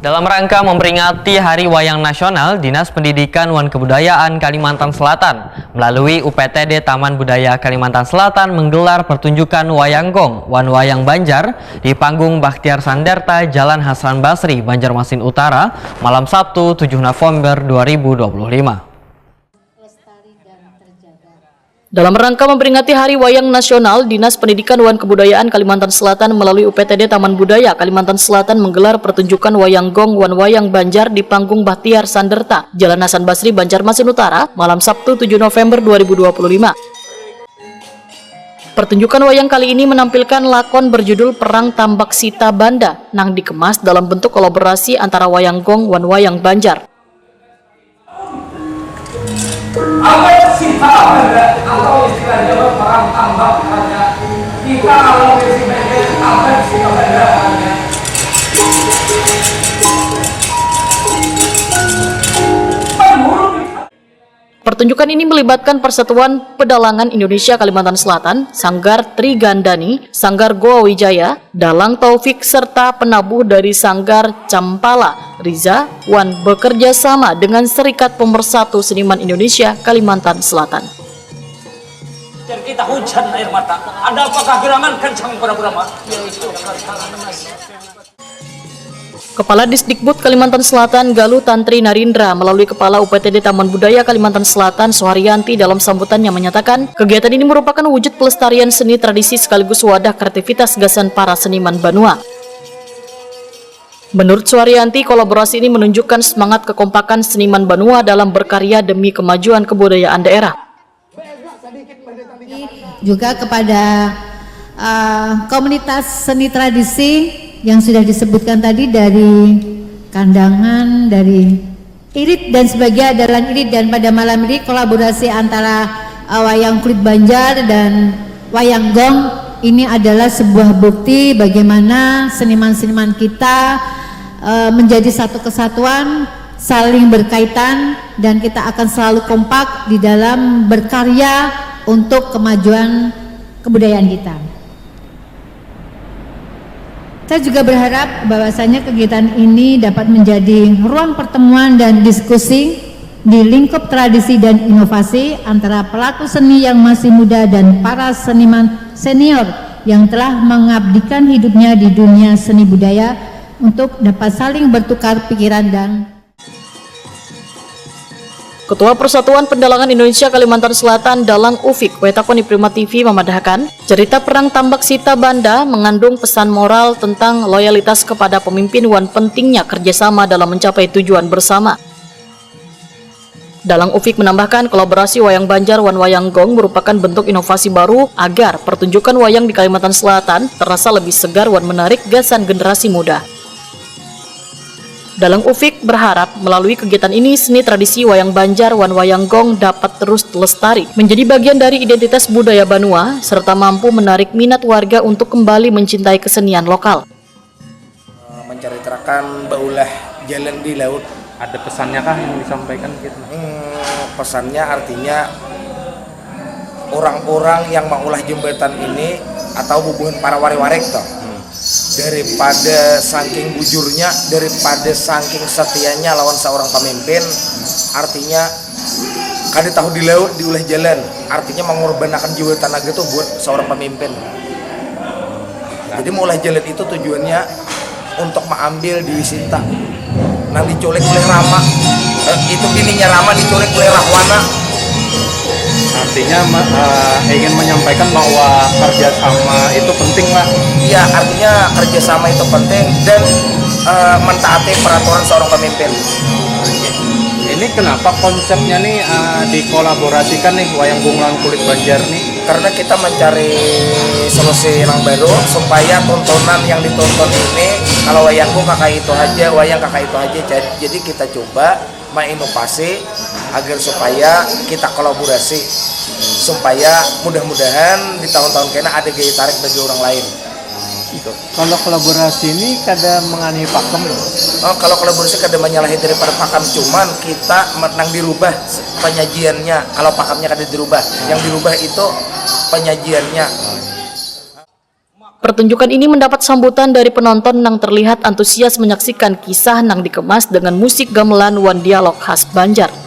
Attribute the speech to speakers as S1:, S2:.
S1: Dalam rangka memperingati Hari Wayang Nasional, Dinas Pendidikan dan Kebudayaan Kalimantan Selatan melalui UPTD Taman Budaya Kalimantan Selatan menggelar pertunjukan Wayang Gong Wan Wayang Banjar di panggung Bakhtiar Sanderta, Jalan Hasan Basri, Banjarmasin Utara, malam Sabtu 7 November 2025.
S2: Dalam rangka memperingati Hari Wayang Nasional, Dinas Pendidikan dan Kebudayaan Kalimantan Selatan melalui UPTD Taman Budaya Kalimantan Selatan menggelar pertunjukan Wayang Gong Wan Wayang Banjar di panggung Bakhtiar Sanderta, Jalan Hasan Basri, Banjarmasin Utara, malam Sabtu 7 November 2025. Pertunjukan wayang kali ini menampilkan lakon berjudul Perang Tambak Sita Banda yang dikemas dalam bentuk kolaborasi antara Wayang Gong Wan Wayang Banjar.
S3: Apa Sita Banda atau istilahnya perang tambak hanya kita kalau disebutnya apa Sita Banda hanya
S2: Pertunjukan ini melibatkan Persatuan Pedalangan Indonesia Kalimantan Selatan, Sanggar Trigandani, Sanggar Goa Wijaya, Dalang Taufik, serta penabuh dari Sanggar Campala, Riza, Wan bekerja sama dengan Serikat Pemersatu Seniman Indonesia Kalimantan Selatan.
S3: dan kita hujan air mata. Ada apakah gerangan kencang pada Brahma?
S2: Kepala Disdikbud Kalimantan Selatan Galuh Tantri Narindra melalui Kepala UPTD Taman Budaya Kalimantan Selatan Suharyanti dalam sambutannya menyatakan kegiatan ini merupakan wujud pelestarian seni tradisi sekaligus wadah kreativitas gagasan para seniman Banua. Menurut Suharyanti, kolaborasi ini menunjukkan semangat kekompakan seniman Banua dalam berkarya demi kemajuan kebudayaan daerah.
S4: Juga kepada komunitas seni tradisi yang sudah disebutkan tadi, dari kandangan, dari irit dan sebagainya, adalah irit, dan pada malam ini kolaborasi antara wayang kulit Banjar dan wayang gong ini adalah sebuah bukti bagaimana seniman-seniman kita menjadi satu kesatuan, saling berkaitan, dan kita akan selalu kompak di dalam berkarya untuk kemajuan kebudayaan kita. Saya juga berharap bahwasanya kegiatan ini dapat menjadi ruang pertemuan dan diskusi di lingkup tradisi dan inovasi antara pelaku seni yang masih muda dan para seniman senior yang telah mengabdikan hidupnya di dunia seni budaya untuk dapat saling bertukar pikiran dan
S2: Ketua Persatuan Pedalangan Indonesia Kalimantan Selatan Dalang Ufik Wetakoni Prima TV memadahkan cerita Perang Tambak Sita Banda mengandung pesan moral tentang loyalitas kepada pemimpin dan pentingnya kerjasama dalam mencapai tujuan bersama. Dalang Ufik menambahkan kolaborasi Wayang Banjar dan Wayang Gong merupakan bentuk inovasi baru agar pertunjukan wayang di Kalimantan Selatan terasa lebih segar dan menarik gagasan generasi muda. Dalang Ufik berharap melalui kegiatan ini seni tradisi Wayang Banjar dan Wayang Gong dapat terus lestari, menjadi bagian dari identitas budaya Banua, serta mampu menarik minat warga untuk kembali mencintai kesenian lokal.
S5: Menceritakan baulah jalan di laut.
S6: Ada pesannya kah yang disampaikan gitu?
S5: Pesannya artinya orang-orang yang mengulah jembatan ini atau hubungan para wari-warek toh. Daripada saking bujurnya, daripada saking setianya lawan seorang pemimpin, artinya kada tahu di laut diulah jalan, artinya mengorbankan jiwa tenaga itu buat seorang pemimpin. Jadi mengulah jalan itu tujuannya untuk mengambil Dewi Sinta, nanti dicolek oleh Rama, itu bininya Rama dicolek oleh Rahwana.
S6: Artinya ingin menyampaikan bahwa kerjasama itu penting lah.
S5: Iya, artinya kerjasama itu penting dan mentaati peraturan seorang pemimpin.
S6: Ini kenapa konsepnya nih dikolaborasikan nih Wayang Gong lan Kulit Banjar nih?
S5: Karena kita mencari solusi yang baru supaya tontonan yang ditonton ini, kalau wayang gong kakak itu aja, wayang kakak itu aja. Jadi kita coba menginovasi agar supaya kita kolaborasi, supaya mudah-mudahan di tahun-tahun kena ada gaya tarik bagi orang lain.
S6: Kalau kolaborasi ini kada mengani pakem.
S5: Kalau kolaborasi kada menyalahi daripada pakem, cuman kita menang dirubah penyajiannya. Kalau pakemnya kada dirubah, yang dirubah itu penyajiannya.
S2: Pertunjukan ini mendapat sambutan dari penonton yang terlihat antusias menyaksikan kisah nang dikemas dengan musik gamelan wan dialog khas Banjar.